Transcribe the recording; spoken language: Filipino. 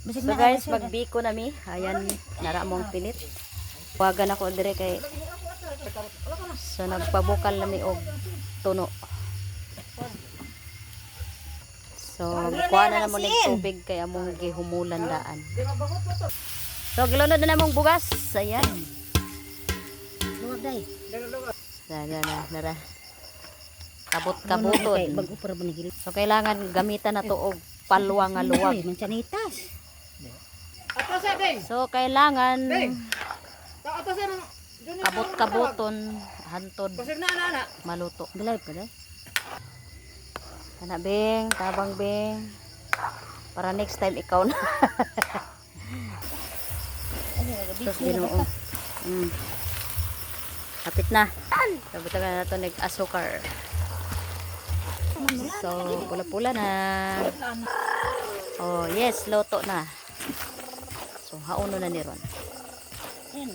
So guys, magbiko nami. Ayan, nara mong pilit. Wagan ako dire kay so nagpabukal nami og tuno. So kuha na mo ning tubig kay among gihumulan daan. So gilunod na namong bugas. Ayan. Luwag day. Nara. Kabot-kabuton. Bago para banigil. So kailangan gamitan na to og palwa nga luwag. Manchanitas. So kailangan kabot-kabuton hantod maluto. Galay pa day. Kana beng, tabang beng. Para next time ikaw na. Tapos Ginoo. Kapit na. Sabutan na nato nig asukar. So pula-pula na. Oh, yes, luto na. So hauno na ni ron. Ayan,